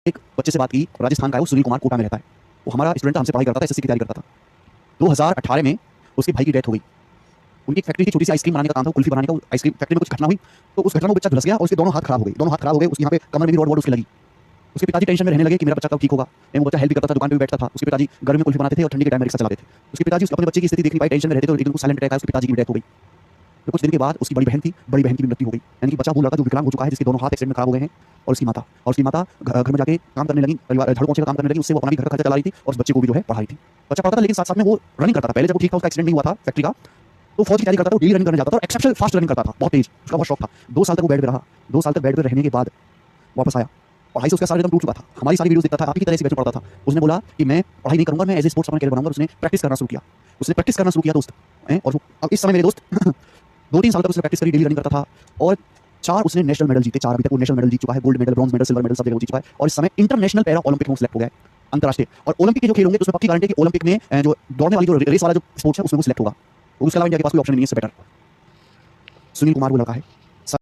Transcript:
एक बच्चे से बात की, राजस्थान का है वो, सुनील कुमार, कोटा में रहता है। वो हमारा स्टूडेंट था, हमसे पढ़ाई करता था, एसएससी की तैयारी करता था। 2018 में उसके भाई की डेथ हो गई। उनकी एक फैक्ट्री थी, छोटी सी आइसक्रीम बनाने का काम था, कुल्फी बनाने का। आइसक्रीम फैक्ट्री में कुछ घटना हुई, तो उस घटना में बच्चा झुलस गया और उसके दोनों हाथ खराब हो गए। दोनों हाथ खराब हो गए, उसके यहाँ पे कमर में भी रॉड उसके लगी। उसके पिताजी टेंशन में रहने लगे कि मेरा बच्चा कब ठीक होगा। वो बच्चा हेल्प भी करता था, दुकान पे भी बैठता था। उसके पिताजी गर्मी में कुल्फी बनाते थे और ठंडी के टाइम में रिक्शा चलाते थे। उसके पिताजी अपने बच्चे की स्थिति देख नहीं पाए, टेंशन में रहते थे, और एक दिन को साइलेंट अटैक आया, उसके पिताजी की डेथ हो गई। तो कुछ दिन के बाद उसकी बड़ी बहन थी, बड़ी बहन की भी मृत्यु हो गई। यानी कि बच्चा वो लड़का जो विकलांग हो चुका है, जिसके दोनों हाथ एक्सीडेंट में खराब हो गए हैं, और उसकी माता घर में जाके काम करने लगी, परिवार झाड़ू पोंछे का काम करने लगी। उससे वो अपना भी घर का खर्चा चला रही थी और उस बच्चे को भी जो है पढ़ा रही थी। बच्चा पढ़ता था, लेकिन साथ साथ में वो रनिंग करता था। पहले जब वो ठीक था, उसका एक्सीडेंट नहीं हुआ था फैक्ट्री का, तो फौज की तैयारी करता था, डेली रनिंग करने जाता था और एक्सेप्शनल फास्ट रनिंग करता था, बहुत तेज, उसका बहुत शौक था। 2 साल तक वो बेड पे रहा। 2 साल तक बेड पे रहने के बाद वापस आया। पढ़ाई से उसका सारा एकदम टूट चुका था। हमारी सारी वीडियोस देखता था, आप ही की तरह से बैठ पढ़ता था। उसने बोला कि मैं पढ़ाई नहीं करूंगा, मैं एज ए स्पोर्ट्स अपना कैरियर बनाऊंगा। उसने प्रैक्टिस करना शुरू किया। दोस्त हैं, और अब इस समय मेरे दोस्त 2-3 साल तक उसने प्रैक्टिस करी, डेली रनिंग करता था, और 4 उसने नेशनल मेडल जीते। 4 अभी तक वो नेशनल मेडल जीत चुका है, gold medal, bronze medal, silver medal सब जगह जीत चुका है, और इस समय इंटरनेशनल पैरा ओलंपिक में सिलेक्ट हो गया है, अंतरराष्ट्रीय। और ओलंपिक के जो खेल होंगे, तो उसमें पक्की गारंटी है कि ओलंपिक में जो दौड़ने वाली जो रेस वाला जो स्पोर्ट्स है, उसमें वो सिलेक्ट होगा। तो उसके अलावा इंडिया के पास कोई ऑप्शन नहीं है इससे बेटर। सुनील कुमार वो लड़का है।